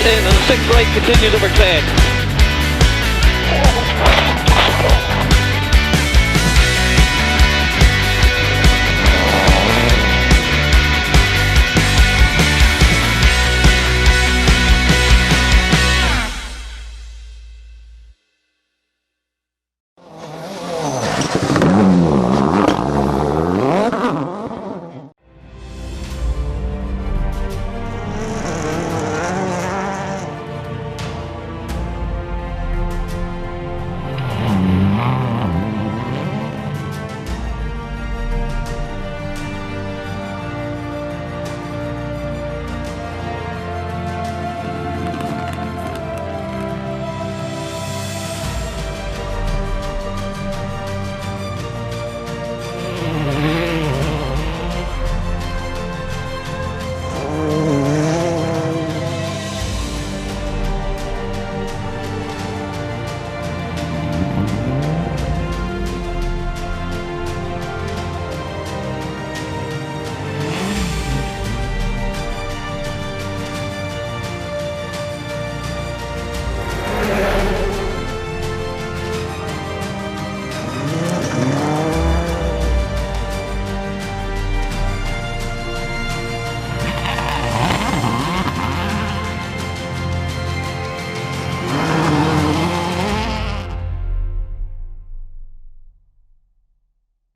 in, and the 6th race continues over 10.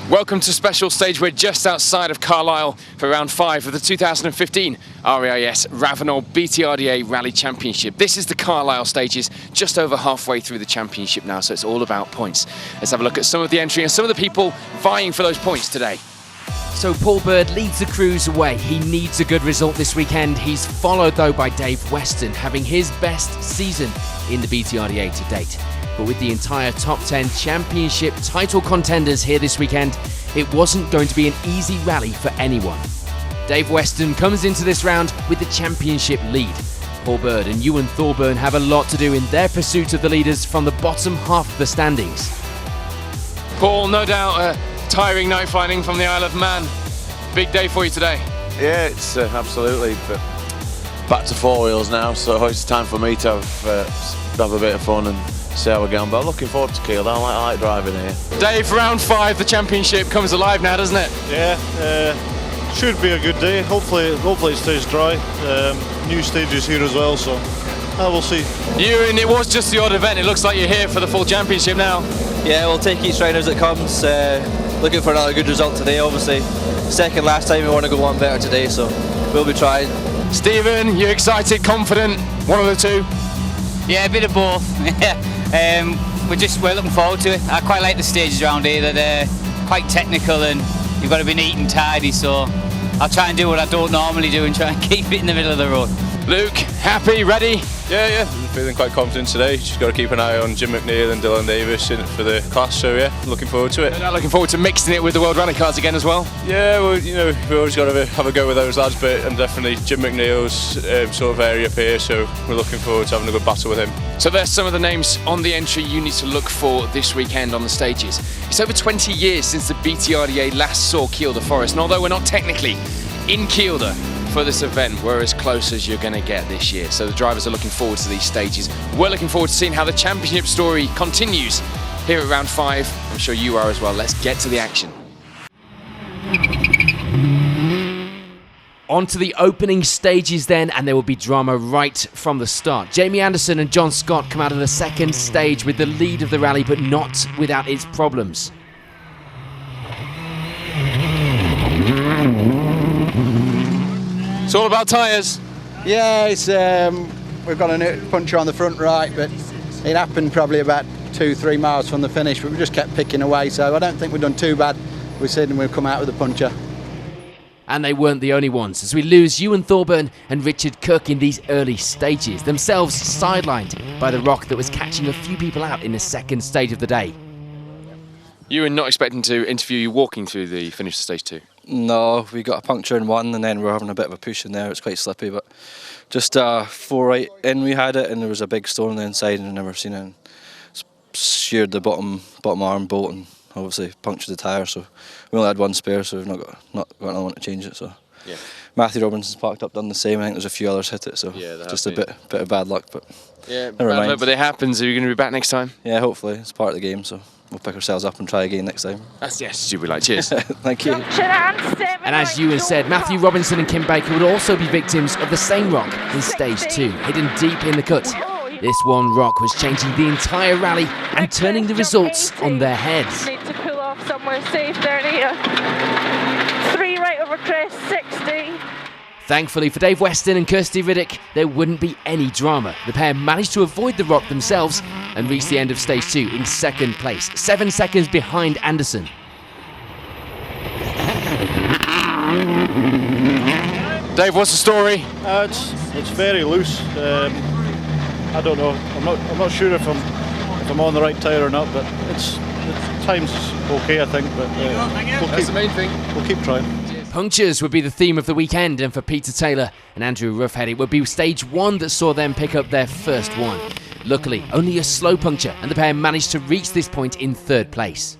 Welcome to special stage. We're just outside of Carlisle for round 5 of the 2015 RAIS Ravenel BTRDA Rally Championship. This is the Carlisle stages, just over halfway through the championship now, so it's all about points. Let's have a look at some of the entry and some of the people vying for those points today. So Paul Bird leads the crews away. He needs a good result this weekend. He's followed though by Dave Weston, having his best season in the BTRDA to date. But with the entire top 10 championship title contenders here this weekend, it wasn't going to be an easy rally for anyone. Dave Weston comes into this round with the championship lead. Paul Bird and Ewan Thorburn have a lot to do in their pursuit of the leaders from the bottom half of the standings. Paul, no doubt a tiring night flying from the Isle of Man. Big day for you today. Yeah, it's absolutely, but back to 4 wheels now, so it's time for me to have a bit of fun and see how we're going. But I'm looking forward to Kiel. I like driving here. Dave, round 5, the championship comes alive now, doesn't it? Yeah, should be a good day. Hopefully it stays dry. New stages here as well, so we'll see. Ewan, it was just the odd event. It looks like you're here for the full championship now. Yeah, we'll take each round as it comes. Looking for another good result today, obviously. Second last time, we want to go one better today, so we'll be trying. Stephen, you excited, confident? One of the two? Yeah, a bit of both. We're looking forward to it. I quite like the stages around here. They're quite technical and you've got to be neat and tidy, so I'll try and do what I don't normally do and try and keep it in the middle of the road. Luke, happy, ready? Yeah, feeling quite confident today. Just got to keep an eye on Jim McNeil and Dylan Davis in it for the class, so yeah, looking forward to it. And looking forward to mixing it with the World Rally Cars again as well? Yeah, well, you know, we've always got to have a go with those lads, but and definitely Jim McNeil's sort of area up here, so we're looking forward to having a good battle with him. So there's some of the names on the entry you need to look for this weekend on the stages. It's over 20 years since the BTRDA last saw Kielder Forest, and although we're not technically in Kielder for this event, we're as close as you're going to get this year. So the drivers are looking forward to these stages. We're looking forward to seeing how the championship story continues here at round 5. I'm sure you are as well. Let's get to the action. On to the opening stages then, and there will be drama right from the start. Jamie Anderson and John Scott come out of the second stage with the lead of the rally, but not without its problems. It's all about tyres. Yeah, it's we've got a puncture on the front right, but it happened probably about 2-3 miles from the finish, but we just kept picking away, so I don't think we've done too bad. We said we'll come out with a puncture. And they weren't the only ones, as we lose Ewan Thorburn and Richard Cook in these early stages, themselves sidelined by the rock that was catching a few people out in the second stage of the day. Ewan, not expecting to interview you walking through the finish of stage 2. No, we got a puncture in one and then we're having a bit of a push in there. It's quite slippy, but just 4 right in we had it, and there was a big stone on the inside and I've never seen it. And sheared the bottom arm bolt and obviously punctured the tyre, so we only had one spare, so we've not got another one to change it, so Yeah. Matthew Robinson's parked up, done the same. I think there's a few others hit it, so just a bit of bad luck. But yeah, never mind. Luck, but it happens. Are you going to be back next time? Yeah, hopefully. It's part of the game, so we'll pick ourselves up and try again next time. Yes, you'll be like, cheers. Thank you. And as Ewan said, Matthew Robinson and Kim Baker would also be victims of the same rock in stage 2, hidden deep in the cut. This one rock was changing the entire rally and turning the results on their heads. Need to pull off somewhere safe there, Nita. 3 right over crest, 60. Thankfully for Dave Weston and Kirsty Riddick, there wouldn't be any drama. The pair managed to avoid the rock themselves and reached the end of stage 2 in 2nd place, 7 seconds behind Anderson. Dave, what's the story? It's very loose. I don't know. I'm not sure if I'm on the right tyre or not, but it's time's okay, I think. But That's the main thing. We'll keep trying. Punctures would be the theme of the weekend, and for Peter Taylor and Andrew Roughhead, it would be stage 1 that saw them pick up their first one. Luckily, only a slow puncture, and the pair managed to reach this point in 3rd place.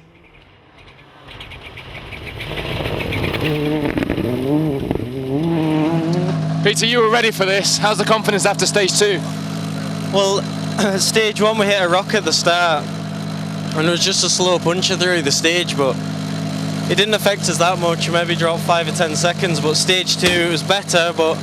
Peter, you were ready for this. How's the confidence after stage 2? Well, stage 1 we hit a rock at the start, and it was just a slow puncher through the stage, but it didn't affect us that much. Maybe dropped 5 or 10 seconds, but stage 2 it was better, but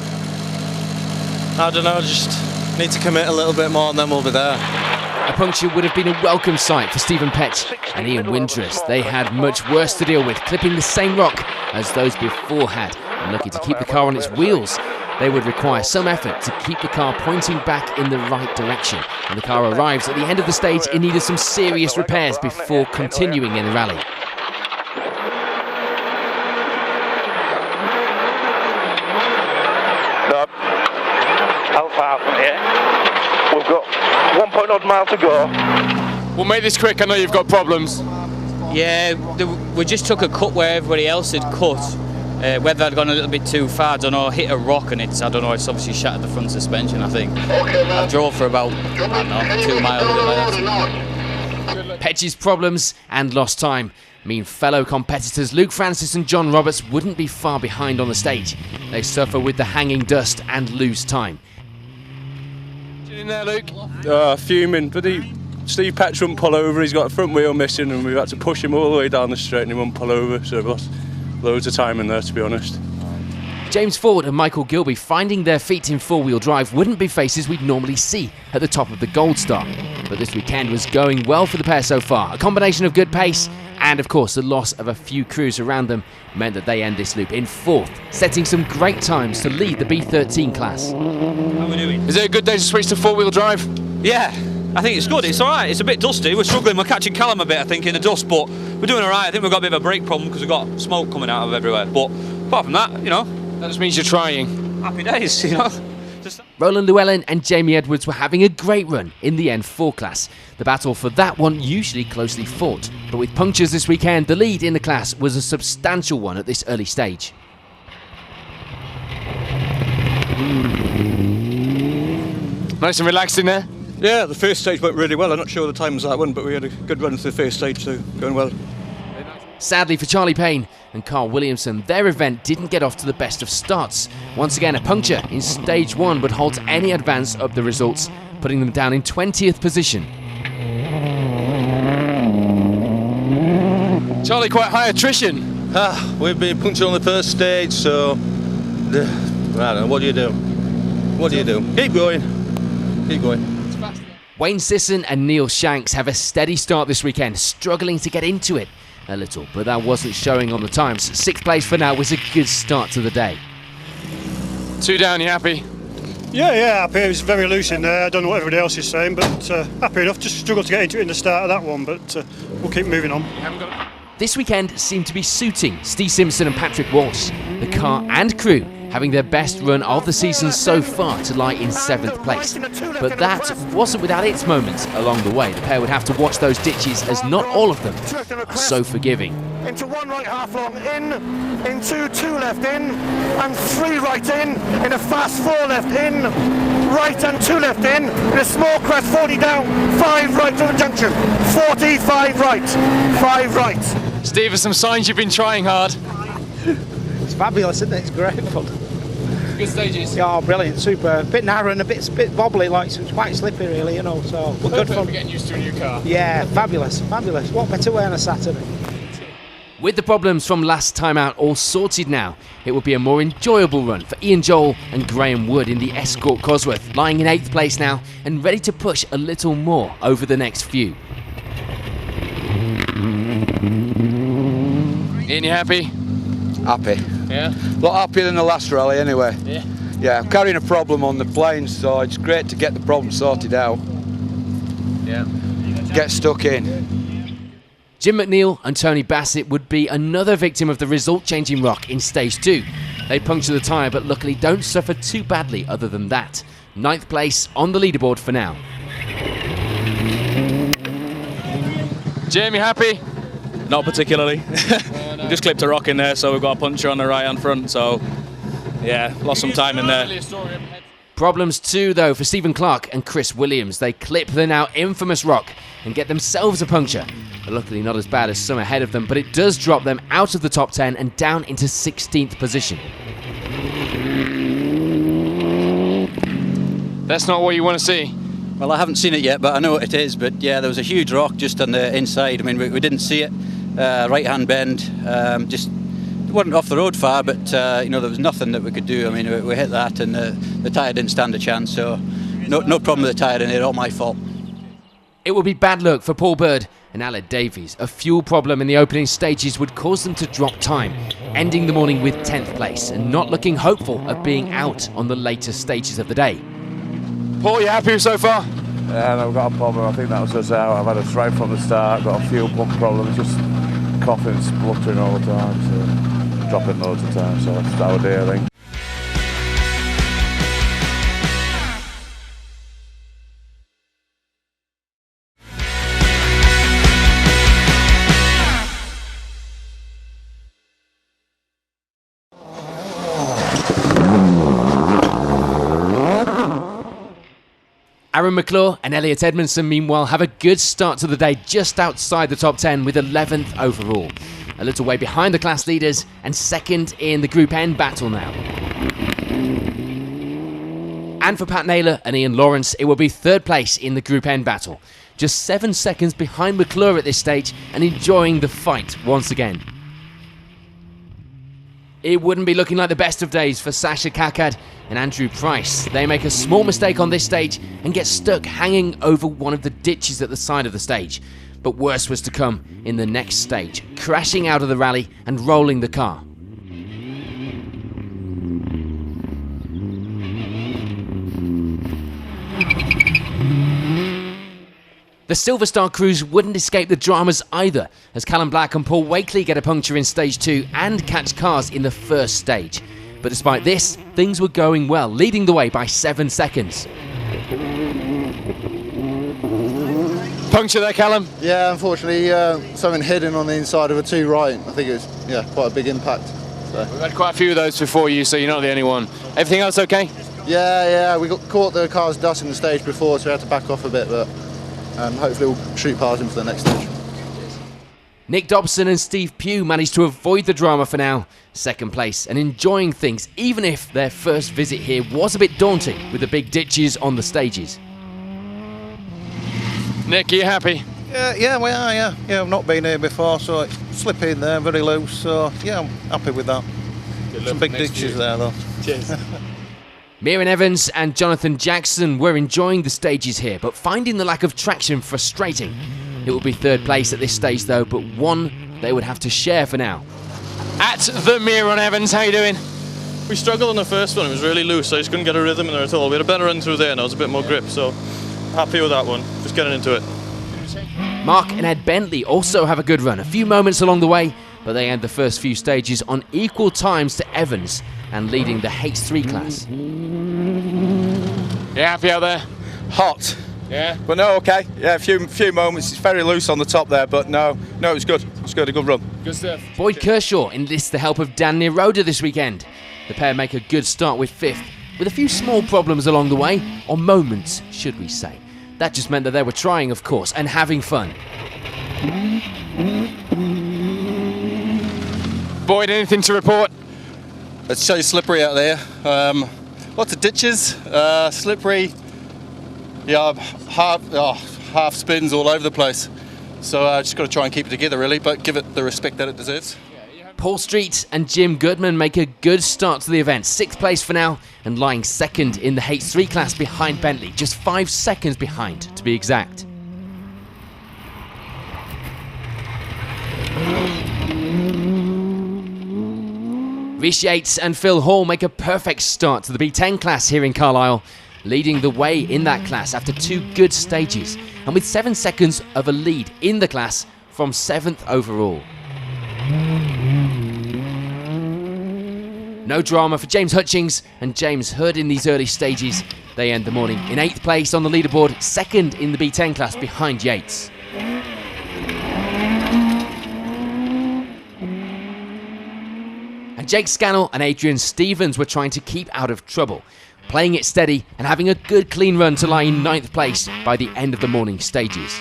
I don't know, just need to commit a little bit more and then we'll be there. A puncture would have been a welcome sight for Stephen Petch and Ian Windress. They had much worse to deal with, clipping the same rock as those before had. And lucky to keep the car on its wheels, they would require some effort to keep the car pointing back in the right direction. When the car arrives at the end of the stage, it needed some serious repairs before continuing in the rally. How far from here? We've got 1.odd mile to go. We'll make this quick. I know you've got problems. Yeah, we just took a cut where everybody else had cut. Whether I'd gone a little bit too far, I don't know, hit a rock and it's obviously shattered the front suspension, I think. I drove for about, 2 miles. Petch's problems and lost time mean fellow competitors Luke Francis and John Roberts wouldn't be far behind on the stage. They suffer with the hanging dust and lose time. In there, Luke? Fuming, but Steve Petch wouldn't pull over. He's got a front wheel missing and we've had to push him all the way down the straight and he won't pull over, so we've lost loads of time in there, to be honest. James Ford and Michael Gilby finding their feet in four-wheel drive wouldn't be faces we'd normally see at the top of the Gold Star. But this weekend was going well for the pair so far. A combination of good pace and, of course, the loss of a few crews around them meant that they end this loop in 4th, setting some great times to lead the B13 class. How are we doing? Is it a good day to switch to four-wheel drive? Yeah, I think it's good. It's all right. It's a bit dusty. We're struggling. We're catching Callum a bit, I think, in the dust, but we're doing all right. I think we've got a bit of a brake problem because we've got smoke coming out of everywhere. But apart from that, that just means you're trying. Happy days, Roland Llewellyn and Jamie Edwards were having a great run in the N4 class. The battle for that one usually closely fought, but with punctures this weekend, the lead in the class was a substantial one at this early stage. Nice and relaxed in there? Yeah, the first stage went really well. I'm not sure the times that one, but we had a good run to the first stage, so going well. Sadly for Charlie Payne and Carl Williamson, their event didn't get off to the best of starts. Once again, a puncture in stage 1 would halt any advance of the results, putting them down in 20th position. Charlie, quite high attrition. We've been punctured on the first stage, so I don't know. What do you do? What do you do? Keep going. Keep going. Wayne Sisson and Neil Shanks have a steady start this weekend, struggling to get into it a little, but that wasn't showing on the times. 6th place for now was a good start to the day. 2 down, you happy? Yeah, happy. It was very loose in there. I don't know what everybody else is saying, but happy enough. Just struggled to get into it in the start of that one, but we'll keep moving on. This weekend seemed to be suiting Steve Simpson and Patrick Walsh. The car and crew having their best run of the season so far to lie in 7th place. But that wasn't without its moments along the way. The pair would have to watch those ditches as not all of them are so forgiving. Into 1 right half long into 2 left and 3 right in a fast 4 left right and 2 left in a small crest, 40 down, 5 right to the junction, 45 right, 5 right. Steve, are some signs you've been trying hard? It's fabulous, isn't it? It's great fun. Good stages. Yeah, brilliant, super. A bit narrow and a bit wobbly, like, so it's quite slippy, really, you know. So Well, good fun. for getting used to a new car. Yeah, fabulous, fabulous. What better way on a Saturday? With the problems from last time out all sorted now, it will be a more enjoyable run for Ian Joel and Graham Wood in the Escort Cosworth, lying in 8th place now and ready to push a little more over the next few. Ian, you happy? Happy. Yeah? A lot happier than the last rally anyway. Yeah? Yeah, I'm carrying a problem on the planes, so it's great to get the problem sorted out. Yeah. Get stuck in. Jim McNeil and Tony Bassett would be another victim of the result-changing rock in Stage 2. They puncture the tyre, but luckily don't suffer too badly other than that. 9th place on the leaderboard for now. Jim, you happy? Not particularly. We just clipped a rock in there, so we've got a puncture on the right-hand front, so yeah, lost some time in there. Problems too, though, for Stephen Clark and Chris Williams. They clip the now infamous rock and get themselves a puncture. Luckily not as bad as some ahead of them, but it does drop them out of the top 10 and down into 16th position. That's not what you want to see. Well, I haven't seen it yet, but I know what it is. But yeah, there was a huge rock just on the inside. I mean, we didn't see it. Right-hand bend, just it wasn't off the road far, but you know, there was nothing that we could do. I mean, we hit that, and the tyre didn't stand a chance. So no problem with the tyre in it. All my fault. It will be bad luck for Paul Bird and Aled Davies. A fuel problem in the opening stages would cause them to drop time, ending the morning with 10th place and not looking hopeful of being out on the later stages of the day. Paul, you happy so far? Yeah, no, I've got a problem. I think that was us out. I've had a straight from the start, got a fuel pump problem, just coughing and spluttering all the time, so dropping loads of time, so that's our day, I think. Aaron McClure and Elliot Edmondson, meanwhile, have a good start to the day just outside the top 10 with 11th overall. A little way behind the class leaders and second in the Group N battle now. And for Pat Naylor and Ian Lawrence, it will be 3rd place in the Group N battle. Just 7 seconds behind McClure at this stage and enjoying the fight once again. It wouldn't be looking like the best of days for Sasha Kakad and Andrew Price. They make a small mistake on this stage and get stuck hanging over one of the ditches at the side of the stage. But worse was to come in the next stage, crashing out of the rally and rolling the car. The Silver Star crews wouldn't escape the dramas either, as Callum Black and Paul Wakely get a puncture in stage 2 and catch cars in the first stage. But despite this, things were going well, leading the way by 7 seconds. Puncture there, Callum? Yeah, unfortunately, something hidden on the inside of a 2 right. I think it was, quite a big impact. So. We've had quite a few of those before you, so you're not the only one. Everything else okay? Yeah, we got caught the car's dust in the stage before, so we had to back off a bit, but hopefully we'll shoot past him for the next stage. Nick Dobson and Steve Pugh managed to avoid the drama for now, 2nd place, and enjoying things, even if their first visit here was a bit daunting with the big ditches on the stages. Nick, are you happy? Yeah, we are, yeah. I've not been here before, so it's slippy in there, very loose, so yeah, I'm happy with that. Some big ditches there, though. Cheers. Miriam Evans and Jonathan Jackson were enjoying the stages here, but finding the lack of traction frustrating. It will be 3rd place at this stage though, but one they would have to share for now. At the Miriam Evans, how you doing? We struggled on the first one, it was really loose, I just couldn't get a rhythm in there at all. We had a better run through there and I was a bit more grip, so happy with that one, just getting into it. Mark and Ed Bentley also have a good run, a few moments along the way, but they end the first few stages on equal times to Evans and leading the H3 class. You happy out there? Hot. Yeah? But no, okay. Yeah, a few moments. It's very loose on the top there, but no, it's good. It's good, a good run. Good stuff. Boyd Kershaw enlists the help of Dan Niroda this weekend. The pair make a good start with 5th, with a few small problems along the way, or moments, should we say. That just meant that they were trying, of course, and having fun. Boyd, anything to report? It's so slippery out there. Lots of ditches, slippery. Yeah, half spins all over the place. So just got to try and keep it together really, but give it the respect that it deserves. Paul Street and Jim Goodman make a good start to the event. 6th place for now and lying second in the H3 class behind Bentley, just 5 seconds behind to be exact. Rhys Yates and Phil Hall make a perfect start to the B10 class here in Carlisle, leading the way in that class after 2 good stages and with 7 seconds of a lead in the class from 7th overall. No drama for James Hutchings and James Hood in these early stages. They end the morning in 8th place on the leaderboard, 2nd in the B10 class behind Yates. And Jake Scannell and Adrian Stevens were trying to keep out of trouble, playing it steady and having a good clean run to lie in 9th place by the end of the morning stages.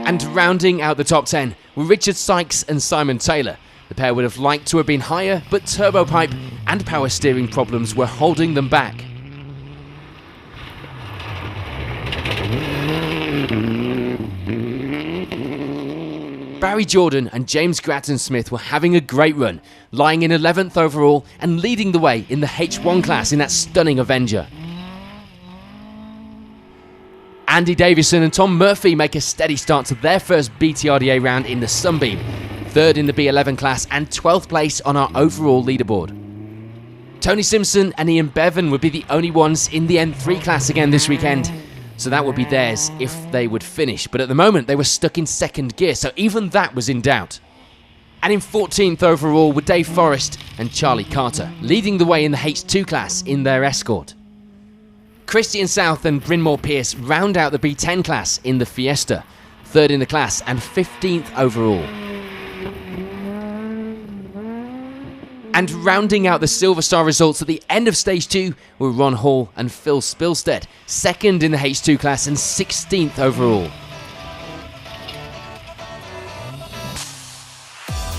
And rounding out the top 10 were Richard Sykes and Simon Taylor. The pair would have liked to have been higher, but turbo pipe and power steering problems were holding them back. Barry Jordan and James Grattan Smith were having a great run, lying in 11th overall and leading the way in the H1 class in that stunning Avenger. Andy Davison and Tom Murphy make a steady start to their first BTRDA round in the Sunbeam, 3rd in the B11 class and 12th place on our overall leaderboard. Tony Simpson and Ian Bevan would be the only ones in the N3 class again this weekend, so that would be theirs if they would finish, but at the moment they were stuck in 2nd gear, so even that was in doubt. And in 14th overall were Dave Forrest and Charlie Carter, leading the way in the H2 class in their Escort. Christian South and Brynmore Pierce round out the B10 class in the Fiesta, 3rd in the class and 15th overall. And rounding out the Silver Star results at the end of Stage 2 were Ron Hall and Phil Spilstead, 2nd in the H2 class and 16th overall.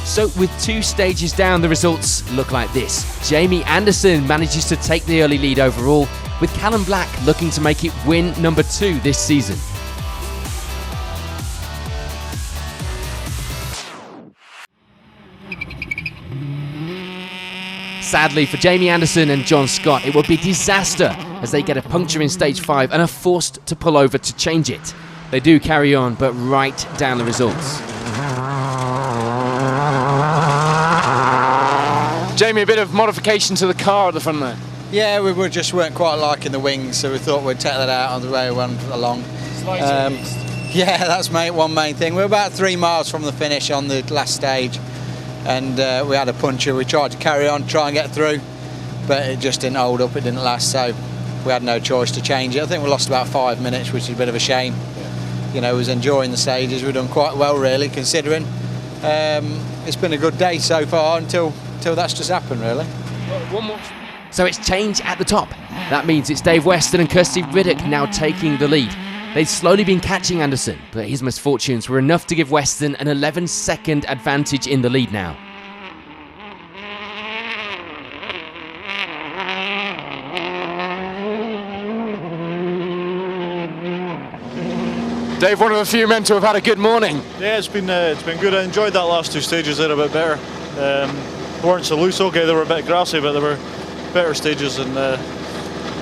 So with 2 stages down, the results look like this. Jamie Anderson manages to take the early lead overall, with Callum Black looking to make it win number 2 this season. Sadly for Jamie Anderson and John Scott, it will be disaster as they get a puncture in Stage 5 and are forced to pull over to change it. They do carry on, but write down the results. Jamie, a bit of modification to the car at the front there. Yeah, we weren't quite liking the wings, so we thought we'd take that out on the way we went along. Yeah, that's one main thing. We're about 3 miles from the finish on the last stage, and we had a puncture. We tried to carry on, try and get through, but it just didn't hold up, it didn't last, so we had no choice to change it. I think we lost about 5 minutes, which is a bit of a shame. You know, we was enjoying the stages. We've done quite well, really, considering. It's been a good day so far until that's just happened, really. One more. So it's change at the top. That means it's Dave Weston and Kirsty Riddick now taking the lead. They'd slowly been catching Anderson, but his misfortunes were enough to give Weston an 11-second advantage in the lead now. Dave, one of the few men to have had a good morning. Yeah, it's been good. I enjoyed that last 2 stages there a bit better. They weren't so loose. Okay, they were a bit grassy, but they were better stages, and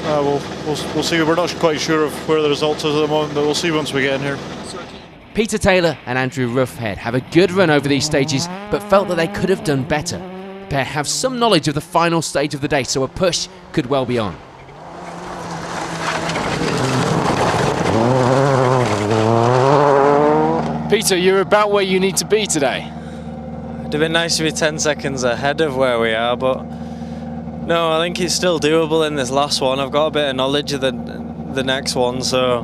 we'll see. We're not quite sure of where the results is at the moment, but we'll see once we get in here. Peter Taylor and Andrew Roughhead have a good run over these stages, but felt that they could have done better. The pair have some knowledge of the final stage of the day, so a push could well be on. Peter, you're about where you need to be today. It'd have been nice to be 10 seconds ahead of where we are, but no, I think it's still doable in this last one. I've got a bit of knowledge of the next one, so...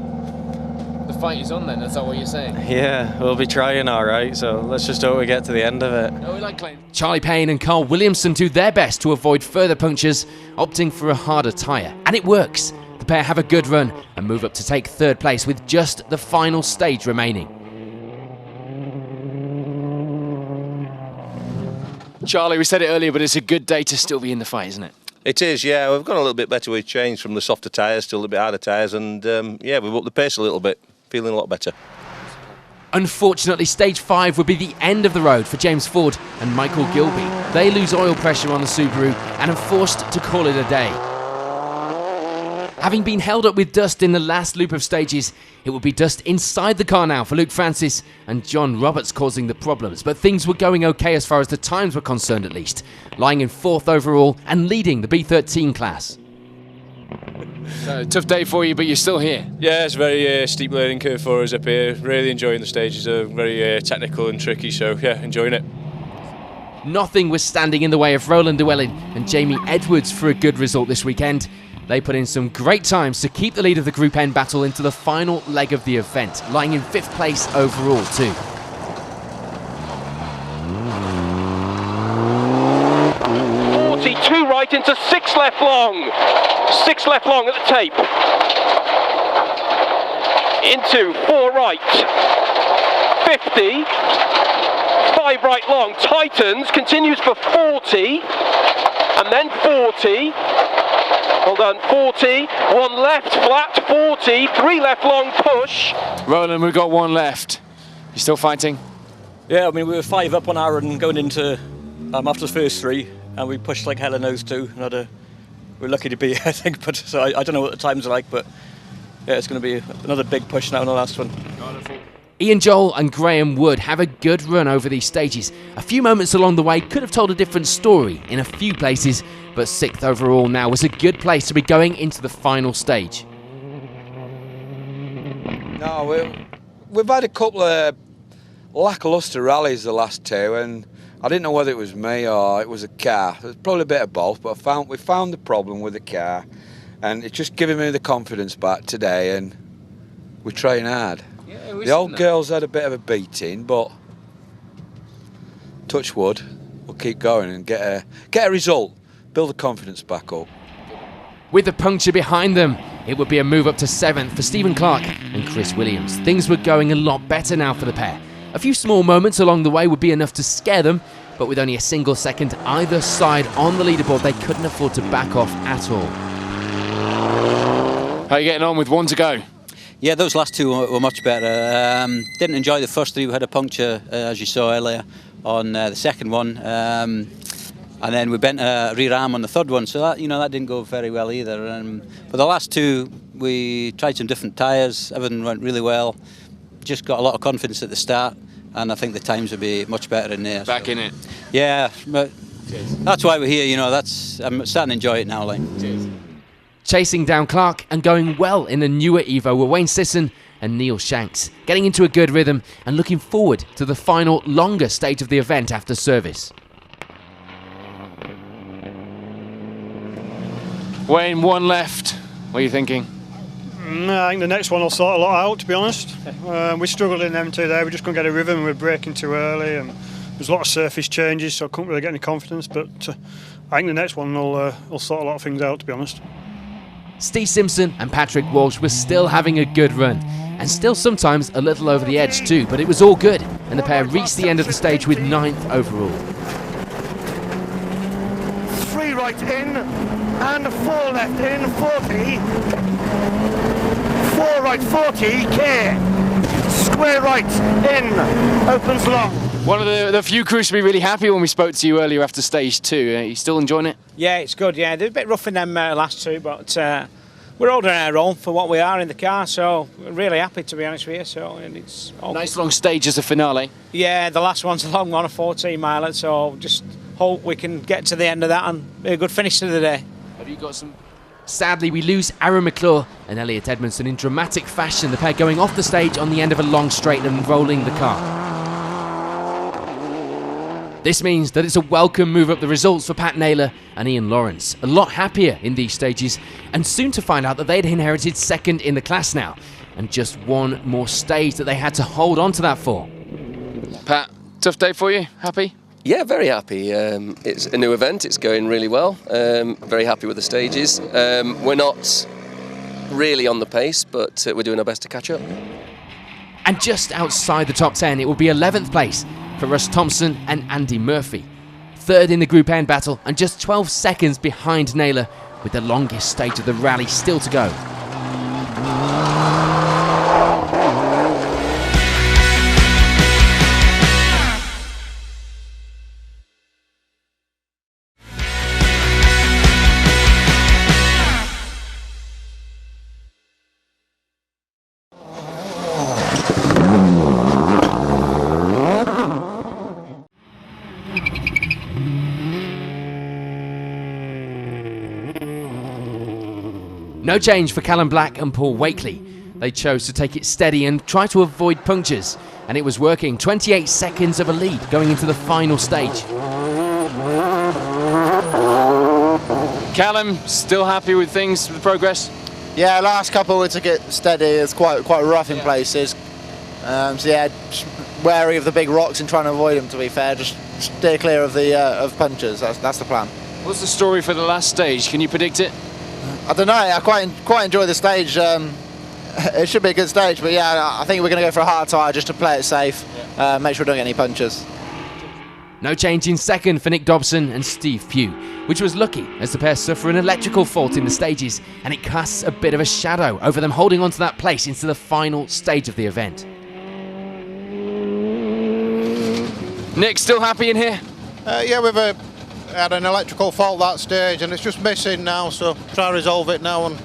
The fight is on then, that's that what you're saying? Yeah, we'll be trying all right, so let's just hope we get to the end of it. No, we like Clayton. Charlie Payne and Carl Williamson do their best to avoid further punctures, opting for a harder tyre. And it works. The pair have a good run and move up to take 3rd place with just the final stage remaining. Charlie, we said it earlier, but it's a good day to still be in the fight, isn't it? It is, yeah. We've gone a little bit better with change from the softer tyres to a little bit harder tyres, and yeah, we've upped the pace a little bit. Feeling a lot better. Unfortunately, stage 5 would be the end of the road for James Ford and Michael Gilby. They lose oil pressure on the Subaru and are forced to call it a day. Having been held up with dust in the last loop of stages, it will be dust inside the car now for Luke Francis and John Roberts causing the problems. But things were going okay as far as the times were concerned at least, lying in 4th overall and leading the B13 class. Tough day for you, but you're still here. Yeah, it's a very steep learning curve for us up here. Really enjoying the stages. They're very technical and tricky, so yeah, enjoying it. Nothing was standing in the way of Roland Llewellyn and Jamie Edwards for a good result this weekend. They put in some great times to keep the lead of the Group N battle into the final leg of the event, lying in 5th place overall too. Two right into 6 left long. 6 left long at the tape. Into 4 right. 50. 5 right long. Tightens, continues for 40. And then 40. Hold on, 40. 1 left, flat, 40. 3 left long, push. Roland, we've got 1 left. You still fighting? Yeah, I mean, we were 5 up on Aaron going into after the first 3. And we pushed like hell in those 2. We're lucky to be here, I think. But so I don't know what the times are like, but yeah, it's going to be another big push now in the last one. Ian Joel and Graham Wood have a good run over these stages. A few moments along the way could have told a different story in a few places, but 6th overall now was a good place to be going into the final stage. No, we've had a couple of lacklustre rallies the last 2, and I didn't know whether it was me or it was a car. There's probably a bit of both, but we found the problem with the car, and it's just giving me the confidence back today, and we're trying hard. Yeah, the old girls had a bit of a beating, but touch wood, we'll keep going and get a result, build the confidence back up. With the puncture behind them, it would be a move up to 7th for Stephen Clark and Chris Williams. Things were going a lot better now for the pair. A few small moments along the way would be enough to scare them, but with only a single second either side on the leaderboard, they couldn't afford to back off at all. How are you getting on with 1 to go? Yeah, those last 2 were much better. Didn't enjoy the first 3. We had a puncture, as you saw earlier, on the second one. And then we bent a rear arm on the 3rd one, so that didn't go very well either. But the last 2, we tried some different tyres. Everything went really well. Just got a lot of confidence at the start, and I think the times will be much better in there. Back in it. Yeah, but that's why we're here. I'm starting to enjoy it now. Chasing down Clark and going well in the newer Evo were Wayne Sisson and Neil Shanks, getting into a good rhythm and looking forward to the final, longer stage of the event after service. Wayne, 1 left. What are you thinking? I think the next one will sort a lot out, to be honest. We struggled in them 2 there. We just couldn't get a rhythm and we were braking too early, and there's a lot of surface changes, so I couldn't really get any confidence. But I think the next one will sort a lot of things out, to be honest. Steve Simpson and Patrick Walsh were still having a good run, and still sometimes a little over the edge too, but it was all good, and the pair reached the end of the stage with 9th overall. 3 right in, and 4 left in, 40. 4 right, 40, K. Square right in, opens long. One of the few crews to be really happy when we spoke to you earlier after stage 2. Are you still enjoying it? Yeah, it's good, yeah. They're a bit rough in them last 2, but we're holding our own for what we are in the car, so we're really happy, to be honest with you. So it's nice long stage as a finale. Yeah, the last one's a long one, a 14-miler, so just hope we can get to the end of that and be a good finish to the day. Have you got some? Sadly, we lose Aaron McClure and Elliot Edmondson in dramatic fashion, the pair going off the stage on the end of a long straight and rolling the car. This means that it's a welcome move up the results for Pat Naylor and Ian Lawrence. A lot happier in these stages, and soon to find out that they'd inherited 2nd in the class now, and just 1 more stage that they had to hold on to that for. Pat, tough day for you? Happy? Yeah, very happy. It's a new event, it's going really well. Very happy with the stages. We're not really on the pace, but we're doing our best to catch up. And just outside the top 10, it will be 11th place for Russ Thompson and Andy Murphy. third in the Group N battle and just 12 seconds behind Naylor, with the longest stage of the rally still to go. No change for Callum Black and Paul Wakely. They chose to take it steady and try to avoid punctures, and it was working. 28 seconds of a lead going into the final stage. Callum, still happy with things, with the progress? Yeah, last couple we took it steady. It's quite rough in places. So yeah, just wary of the big rocks and trying to avoid them. To be fair, just steer clear of the of punches. That's the plan. What's the story for the last stage? Can you predict it? I don't know. I quite enjoy the stage. It should be a good stage, but yeah, I think we're going to go for a hard tyre just to play it safe. Make sure we don't get any punches. No change in second for Nick Dobson and Steve Pugh, which was lucky as the pair suffer an electrical fault in the stages, and it casts a bit of a shadow over them holding on to that place into the final stage of the event. Nick, still happy in here? Yeah, we've had an electrical fault that stage and it's just missing now, so try to resolve it now and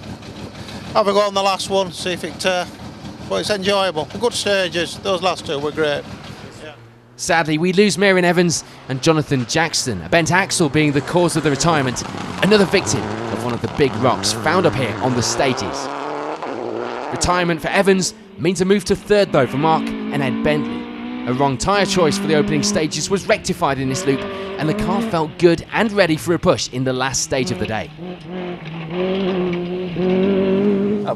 have a go on the last one, see if it but it's enjoyable. Good stages, those last two were great. Sadly, we lose Marion Evans and Jonathan Jackson, a bent axle being the cause of the retirement, another victim of one of the big rocks found up here on the stages. Retirement for Evans means a move to third though for Mark and Ed Bentley. A wrong tyre choice for the opening stages was rectified in this loop, and the car felt good and ready for a push in the last stage of the day.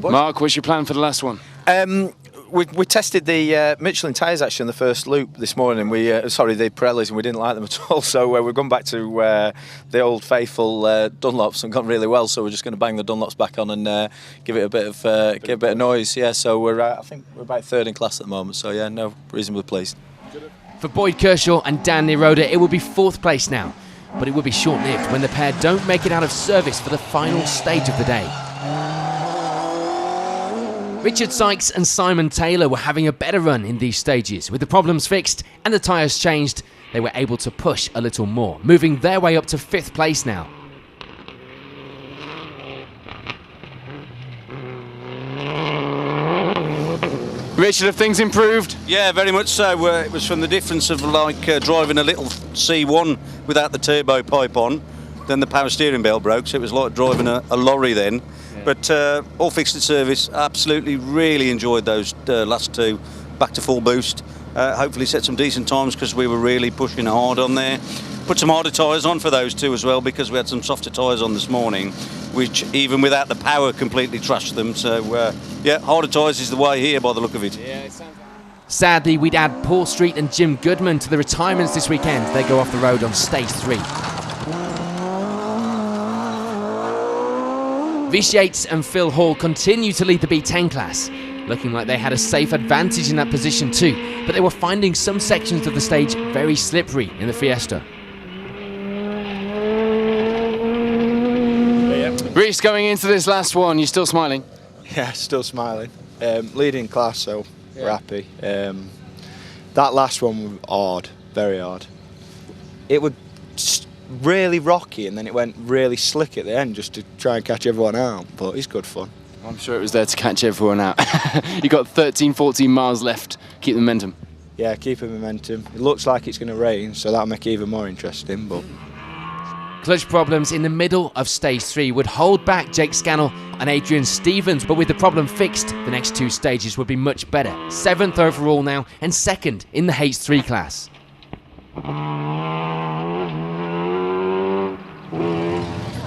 Mark, what's your plan for the last one? We tested the Michelin tyres actually in the first loop this morning. Sorry, the Pirellis, and we didn't like them at all. So we've gone back to the old faithful Dunlops and gone really well. So we're just going to bang the Dunlops back on and give it a bit of noise. Yeah. So I think we're about third in class at the moment. So yeah, no, reasonably pleased. For Boyd Kershaw and Dan Niroda, it will be fourth place now, but it will be short-lived when the pair don't make it out of service for the final stage of the day. Richard Sykes and Simon Taylor were having a better run in these stages. With the problems fixed and the tyres changed, they were able to push a little more, moving their way up to fifth place now. Richard, have things improved? Yeah, very much so. It was from the difference of driving a little C1 without the turbo pipe on, then the power steering belt broke, so it was like driving a lorry then. Yeah. But all fixed at service, absolutely really enjoyed those last two, back to full boost. Hopefully set some decent times because we were really pushing hard on there. Put some harder tyres on for those two as well because we had some softer tyres on this morning, which even without the power completely trashed them. So yeah, harder tyres is the way here by the look of it. Yeah, it sounds like... Sadly, we'd add Paul Street and Jim Goodman to the retirements this weekend. They go off the road on stage 3. Vish Yates and Phil Hall continue to lead the B10 class, looking like they had a safe advantage in that position too, but they were finding some sections of the stage very slippery in the Fiesta. Reece, going into this last one, you still smiling? Yeah, still smiling. Leading class, so we're happy. That last one was hard, very hard. It was really rocky and then it went really slick at the end just to try and catch everyone out, but it's good fun. I'm sure it was there to catch everyone out. You got 13, 14 miles left. Keep the momentum. Yeah, keeping momentum. It looks like it's going to rain, so that'll make it even more interesting, but... Clutch problems in the middle of stage 3 would hold back Jake Scannell and Adrian Stevens, but with the problem fixed, the next two stages would be much better. 7th overall now and 2nd in the H3 class.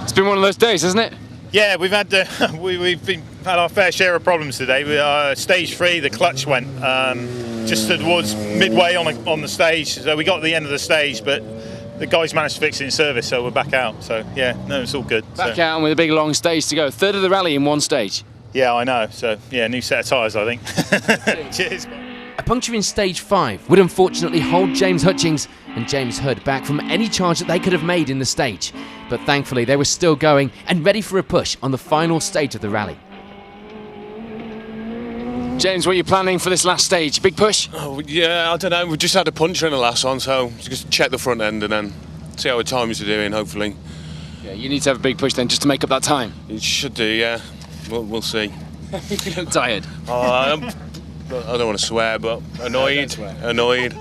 It's been one of those days, hasn't it? Yeah, we've had had our fair share of problems today. Stage 3, the clutch went just towards midway on the stage, so we got to the end of the stage, but the guys managed to fix it in service, so we're back out. So yeah, no, it's all good. Back out and with a big long stage to go. Third of the rally in one stage. Yeah, I know. So yeah, new set of tyres, I think. Cheers. A puncture in stage 5 would unfortunately hold James Hutchings and James Hood back from any charge that they could have made in the stage. But thankfully they were still going and ready for a push on the final stage of the rally. James, what are you planning for this last stage? Big push? Oh, yeah, I don't know. We just had a puncher in the last one, so just check the front end and then see how the times are doing, hopefully. Yeah, you need to have a big push then just to make up that time. It should do, yeah. We'll see. You look tired. I don't want to swear, but annoyed. Annoyed.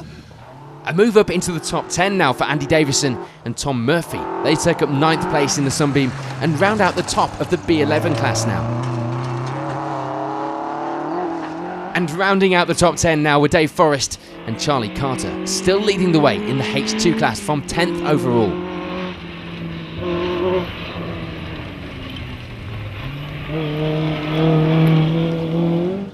A move up into the top 10 now for Andy Davison and Tom Murphy. They take up 9th place in the Sunbeam and round out the top of the B11 class now. And rounding out the top 10 now were Dave Forrest and Charlie Carter, still leading the way in the H2 class from 10th overall.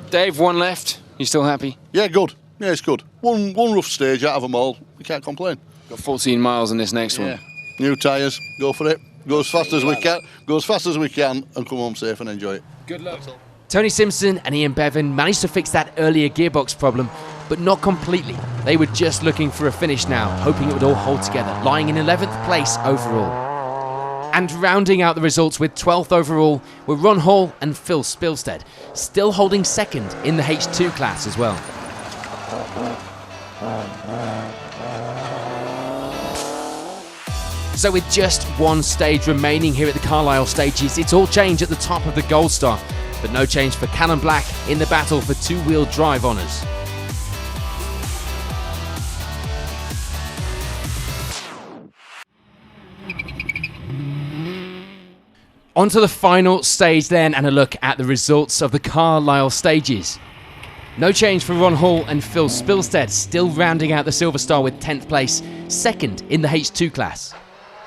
Dave, one left. You still happy? Yeah, good. Yeah, it's good. One rough stage out of them all. We can't complain. Got 14 miles in this next one. New tyres. Go for it. Go as fast as we can. Go as fast as we can and come home safe and enjoy it. Good luck. Tony Simpson and Ian Bevan managed to fix that earlier gearbox problem, but not completely. They were just looking for a finish now, hoping it would all hold together, lying in 11th place overall. And rounding out the results with 12th overall were Ron Hall and Phil Spilstead, still holding second in the H2 class as well. So with just one stage remaining here at the Carlisle stages, it's all change at the top of the Gold Star, but no change for Callum Black in the battle for two-wheel drive honours. On to the final stage then, and a look at the results of the Carlisle stages. No change for Ron Hall and Phil Spilstead, still rounding out the Silver Star with 10th place, second in the H2 class.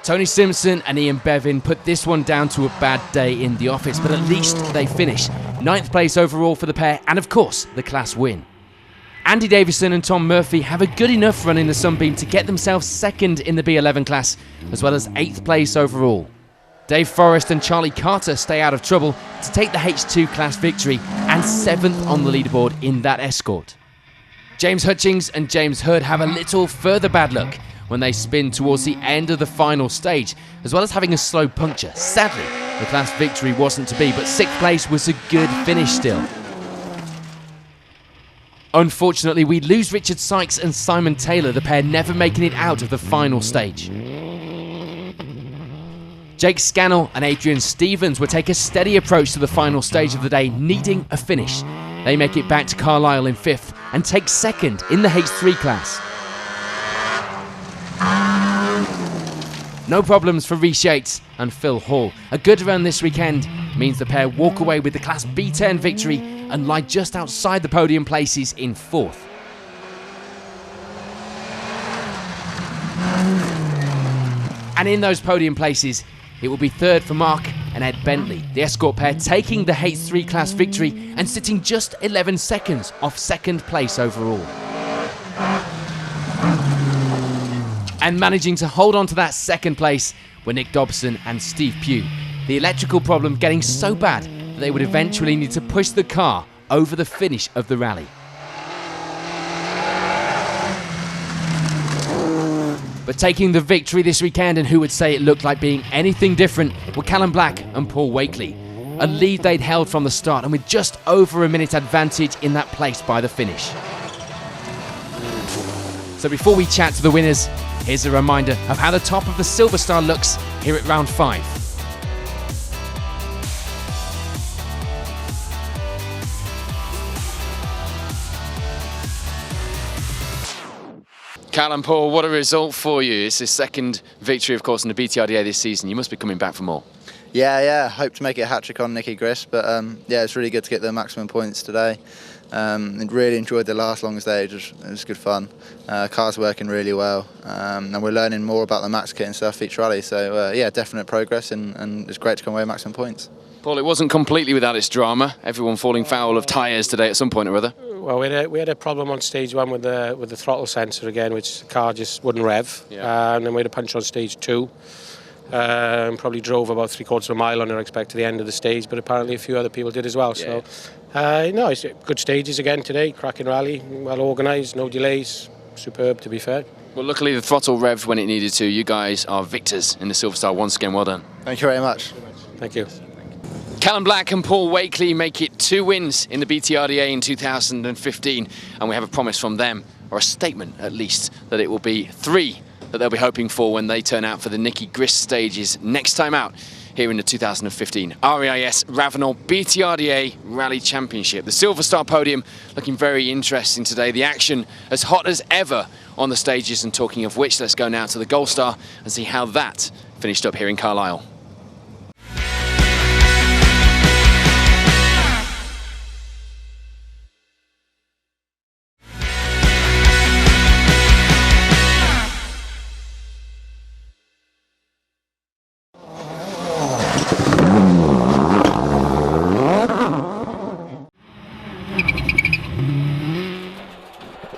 Tony Simpson and Ian Bevan put this one down to a bad day in the office, but at least they finish 9th place overall for the pair, and of course the class win. Andy Davison and Tom Murphy have a good enough run in the Sunbeam to get themselves second in the B11 class, as well as 8th place overall. Dave Forrest and Charlie Carter stay out of trouble to take the H2 class victory and 7th on the leaderboard in that escort. James Hutchings and James Hood have a little further bad luck when they spin towards the end of the final stage, as well as having a slow puncture. Sadly, the class victory wasn't to be, but 6th place was a good finish still. Unfortunately, we lose Richard Sykes and Simon Taylor, the pair never making it out of the final stage. Jake Scannell and Adrian Stevens will take a steady approach to the final stage of the day, needing a finish. They make it back to Carlisle in 5th and take 2nd in the H3 class. No problems for Rhys Yates and Phil Hall. A good run this weekend means the pair walk away with the Class B10 victory and lie just outside the podium places in 4th. And in those podium places, it will be 3rd for Mark and Ed Bentley, the escort pair taking the H3 class victory and sitting just 11 seconds off 2nd place overall. And managing to hold on to that 2nd place were Nick Dobson and Steve Pugh. The electrical problem getting so bad that they would eventually need to push the car over the finish of the rally. But taking the victory this weekend, and who would say it looked like being anything different, were Callum Black and Paul Wakely. A lead they'd held from the start, and with just over a minute advantage in that place by the finish. So before we chat to the winners, here's a reminder of how the top of the Silver Star looks here at round 5. Callum, Paul, what a result for you. It's his 2nd victory, of course, in the BTRDA this season. You must be coming back for more. Yeah. Hope to make it a hat-trick on Nicky Grist, but yeah, it's really good to get the maximum points today. And really enjoyed the last long stage. It was good fun. Car's working really well, and we're learning more about the max kit and stuff each rally. So yeah, definite progress, and it's great to come away with maximum points. Paul, it wasn't completely without its drama. Everyone falling foul of tyres today at some point or other. Well, we had a problem on stage 1 with the throttle sensor again, which the car just wouldn't rev. And then we had a punch on stage 2. Probably drove about 3/4 of a mile under expect to the end of the stage, but apparently a few other people did as well. Yeah. So, no, it's good stages again today. Cracking rally, well organised, no delays. Superb, to be fair. Well, luckily the throttle revved when it needed to. You guys are victors in the Silver Star once again. Well done. Thank you very much. Thank you. Callum Black and Paul Wakely make it 2 wins in the BTRDA in 2015, and we have a promise from them, or a statement at least, that it will be 3 that they'll be hoping for when they turn out for the Nicky Grist stages next time out here in the 2015 REIS Ravenel BTRDA Rally Championship. The Silver Star podium looking very interesting today. The action as hot as ever on the stages, and talking of which, let's go now to the Gold Star and see how that finished up here in Carlisle.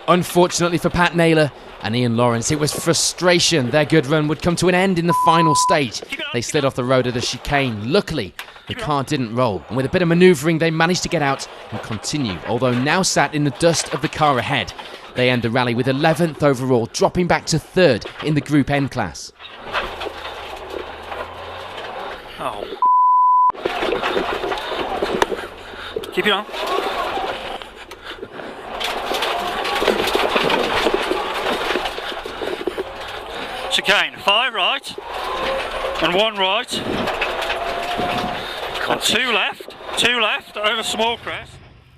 Unfortunately for Pat Naylor and Ian Lawrence, it was frustration. Their good run would come to an end in the final stage. They slid off the road at a chicane. Luckily, the car didn't roll, and with a bit of manoeuvring, they managed to get out and continue, although now sat in the dust of the car ahead. They end the rally with 11th overall, dropping back to 3rd in the Group N class. Oh. Keep it on. Chicane, 5 right and 1 right and 2 left over small crest.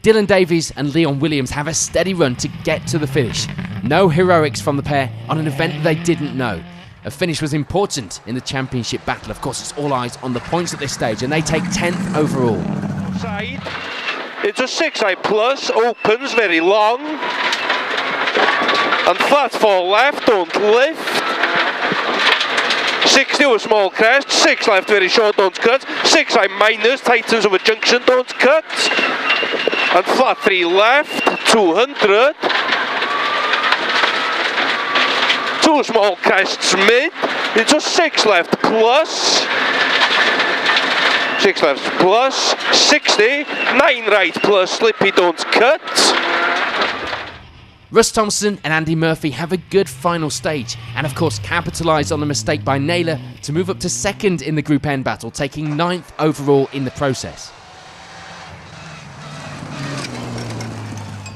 Dylan Davies and Leon Williams have a steady run to get to the finish. No heroics from the pair on an event they didn't know. A finish was important in the championship battle. Of course, it's all eyes on the points at this stage, and they take 10th overall. Side, it's a 6i plus, opens very long and flat 4 left, don't lift. 60 over small crest, 6 left very short, don't cut. 6i minus, tightens over junction, don't cut. And flat 3 left, 200. 2 small crests mid, into 6 left plus. 6 left plus, 60, 9 right plus, slippy, don't cut. Russ Thompson and Andy Murphy have a good final stage, and of course capitalise on the mistake by Naylor to move up to 2nd in the Group N battle, taking 9th overall in the process.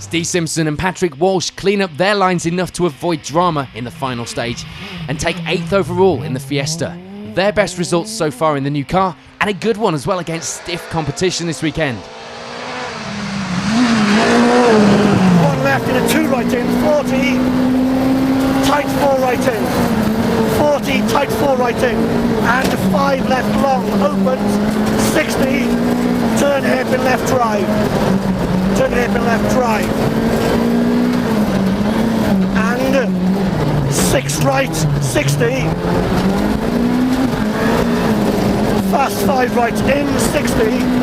Steve Simpson and Patrick Walsh clean up their lines enough to avoid drama in the final stage and take 8th overall in the Fiesta. Their best results so far in the new car, and a good one as well against stiff competition this weekend. 1 left and a 2 right in, 40, tight 4 right in, 40, tight 4 right in, and 5 left long, opens, 60, turn hairpin left drive, turn hairpin left drive, and 6 right, 60, fast 5 right in, 60.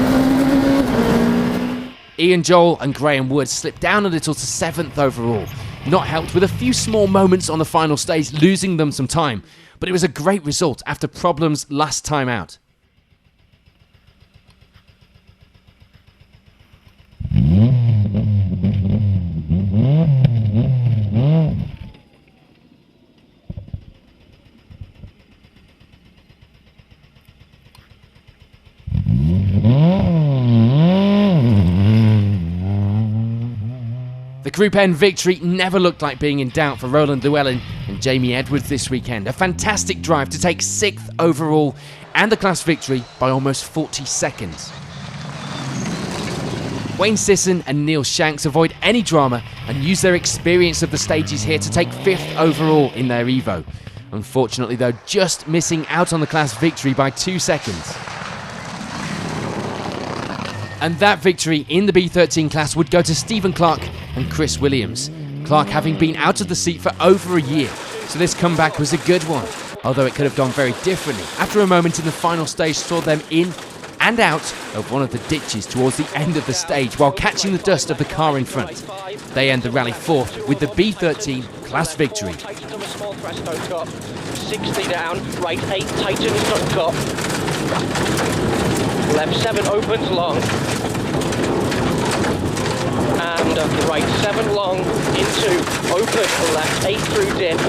Ian Joel and Graham Wood slipped down a little to 7th overall, not helped with a few small moments on the final stage, losing them some time, but it was a great result after problems last time out. The Group N victory never looked like being in doubt for Roland Llewellyn and Jamie Edwards this weekend. A fantastic drive to take 6th overall and the class victory by almost 40 seconds. Wayne Sisson and Neil Shanks avoid any drama and use their experience of the stages here to take 5th overall in their Evo. Unfortunately though, just missing out on the class victory by 2 seconds. And that victory in the B13 class would go to Stephen Clark and Chris Williams. Clark having been out of the seat for over a year, so this comeback was a good one, although it could have gone very differently after a moment in the final stage saw them in and out of one of the ditches towards the end of the stage while catching the dust of the car in front. They end the rally 4th with the B13 class victory. 60 down, right 8 tightens, don't cut. Left 7 opens long. And under, right 7 long, into, open, left 8 through dip.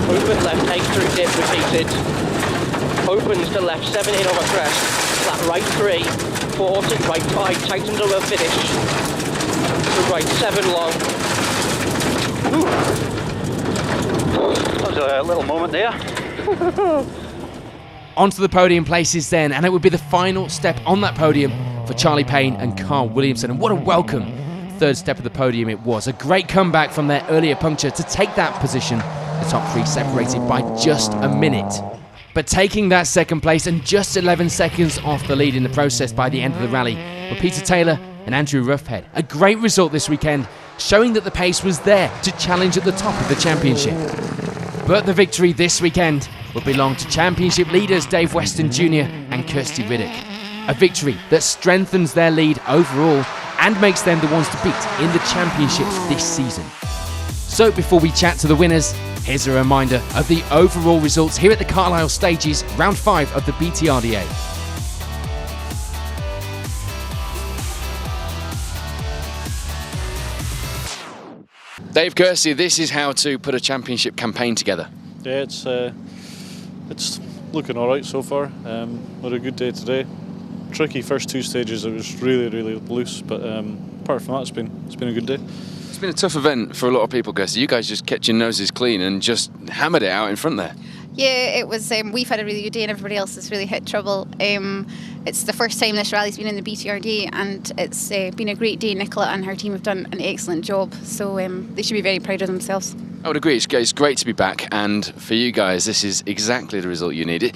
Open, left 8 through dip, repeated. Opens to left 7 in over crest, flat right 3, 40, right 5, tightens over finish. To right 7 long. That was a little moment there. Onto the podium places then, and it would be the final step on that podium for Charlie Payne and Carl Williamson. And what a welcome third step of the podium it was. A great comeback from their earlier puncture to take that position. The top 3 separated by just a minute. But taking that second place and just 11 seconds off the lead in the process by the end of the rally were Peter Taylor and Andrew Roughhead. A great result this weekend, showing that the pace was there to challenge at the top of the championship. But the victory this weekend will belong to championship leaders Dave Weston Jr. and Kirsty Riddick. A victory that strengthens their lead overall and makes them the ones to beat in the championships this season. So before we chat to the winners, here's a reminder of the overall results here at the Carlisle stages, round 5 of the BTRDA. Dave, Kirsty, this is how to put a championship campaign together. Yeah, it's looking all right so far. Had a good day today. Tricky first 2 stages. It was really loose, but apart from that, it's been a good day. It's been a tough event for a lot of people, Kirsty. You guys just kept your noses clean and just hammered it out in front there. Yeah, it was. We've had a really good day, and everybody else has really hit trouble. It's the first time this rally's been in the BTRD, and it's been a great day. Nicola and her team have done an excellent job, so they should be very proud of themselves. I would agree. It's great to be back, and for you guys, this is exactly the result you need. It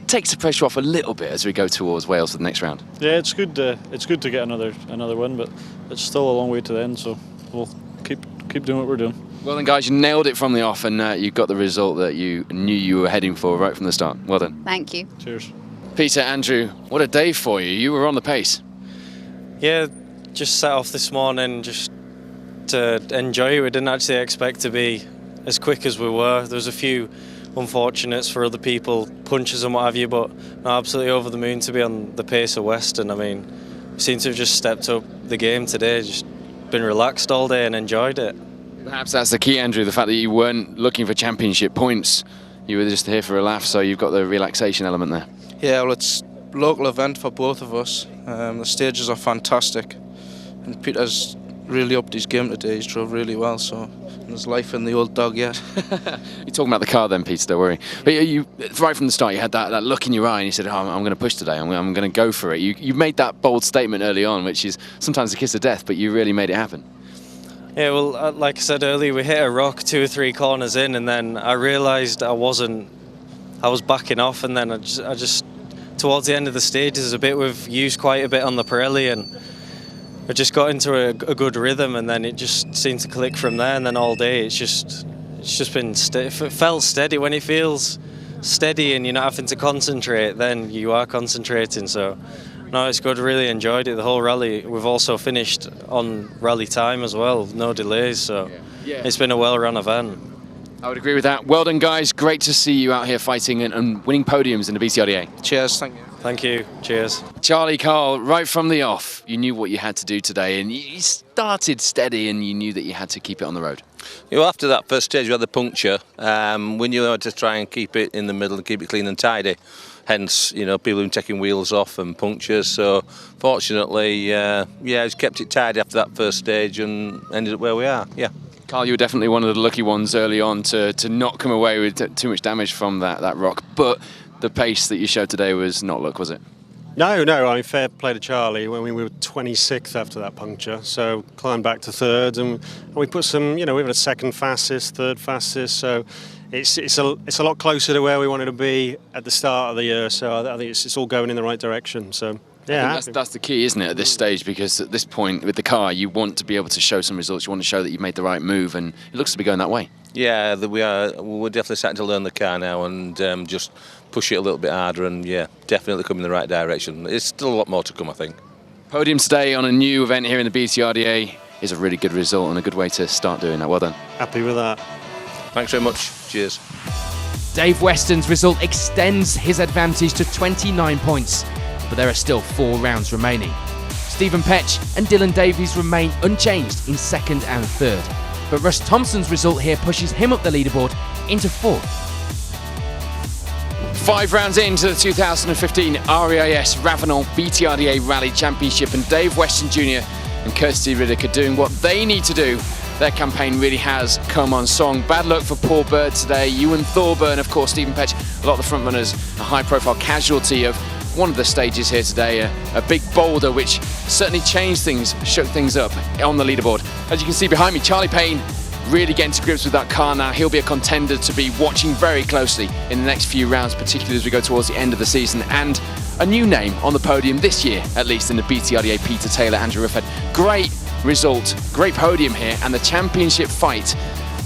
takes the pressure off a little bit as we go towards Wales for the next round. Yeah, it's good. It's good to get another win, but it's still a long way to the end. So we'll keep doing what we're doing. Well then, guys, you nailed it from the off, and you got the result that you knew you were heading for right from the start. Well done. Thank you. Cheers. Peter, Andrew, what a day for you. You were on the pace. Yeah, just set off this morning just to enjoy it. We didn't actually expect to be as quick as we were. There was a few unfortunates for other people, punches and what have you, but no, absolutely over the moon to be on the pace of Western. I mean, we seem to have just stepped up the game today, just been relaxed all day and enjoyed it. Perhaps that's the key, Andrew, the fact that you weren't looking for championship points. You were just here for a laugh, so you've got the relaxation element there. Yeah, well, it's a local event for both of us. The stages are fantastic, and Peter's really upped his game today. He's drove really well, so there's life in the old dog yet. You're talking about the car then, Peter, don't worry. But you, right from the start, you had that look in your eye and you said, I'm going to push today, I'm going to go for it. You made that bold statement early on, which is sometimes a kiss of death, but you really made it happen. Yeah, well, like I said earlier, we hit a rock 2 or 3 corners in, and then I realised I was backing off, and then I just towards the end of the stages a bit, we've used quite a bit on the Pirelli, and I just got into a good rhythm, and then it just seemed to click from there, and then all day it's just been steady. It felt steady. When it feels steady and you're not having to concentrate, then you are concentrating. So no, it's good. Really enjoyed it, the whole rally. We've also finished on rally time as well, no delays, so it's been a well-run event. I would agree with that. Well done, guys. Great to see you out here fighting and winning podiums in the BTRDA. Cheers, thank you. Thank you, cheers. Charlie, Carl, right from the off, you knew what you had to do today, and you started steady and you knew that you had to keep it on the road. You know, after that first stage, we had the puncture. We knew how to try and keep it in the middle and keep it clean and tidy. Hence, you know, people who were taking wheels off and punctures. So, fortunately, just kept it tidy after that first stage and ended up where we are. Yeah. Carl, you were definitely one of the lucky ones early on to not come away with too much damage from that rock. But the pace that you showed today was not luck, was it? No, I mean, fair play to Charlie. When we were 26th after that puncture, so climbed back to third, and we put some, you know, we were the second fastest, third fastest, so it's a lot closer to where we wanted to be at the start of the year. So I think it's all going in the right direction. So yeah, I think that's the key, isn't it, at this stage? Because at this point with the car, you want to be able to show some results. You want to show that you've made the right move, and it looks to be going that way. Yeah, we're definitely starting to learn the car now and just push it a little bit harder, and yeah, definitely coming in the right direction. There's still a lot more to come, I think. Podium today on a new event here in the BTRDA is a really good result and a good way to start doing that. Well done. Happy with that. Thanks very much. Cheers. Dave Weston's result extends his advantage to 29 points, but there are still 4 rounds remaining. Stephen Petch and Dylan Davies remain unchanged in second and third. But Russ Thompson's result here pushes him up the leaderboard into fourth. 5 rounds into the 2015 REIS Ravenel BTRDA Rally Championship, and Dave Weston Jr. and Kirsty Riddick are doing what they need to do. Their campaign really has come on song. Bad luck for Paul Bird today. Ewan Thorburn, of course, Stephen Petch, a lot of the front runners, a high-profile casualty of one of the stages here today, a big boulder which certainly changed things, shook things up on the leaderboard. As you can see behind me, Charlie Payne really getting to grips with that car now. He'll be a contender to be watching very closely in the next few rounds, particularly as we go towards the end of the season. And a new name on the podium this year, at least in the BTRDA, Peter Taylor, Andrew Ruffhead. Great result, great podium here, and the championship fight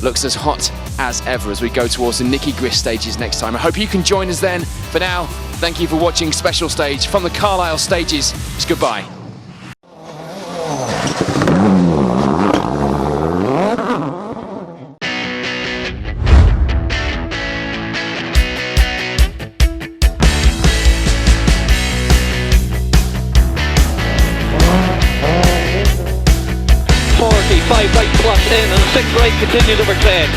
looks as hot as ever as we go towards the Nicky Grist stages next time. I hope you can join us then. For now, thank you for watching Special Stage from the Carlisle stages. It's goodbye. Five right slots in and 6 right continues over 10.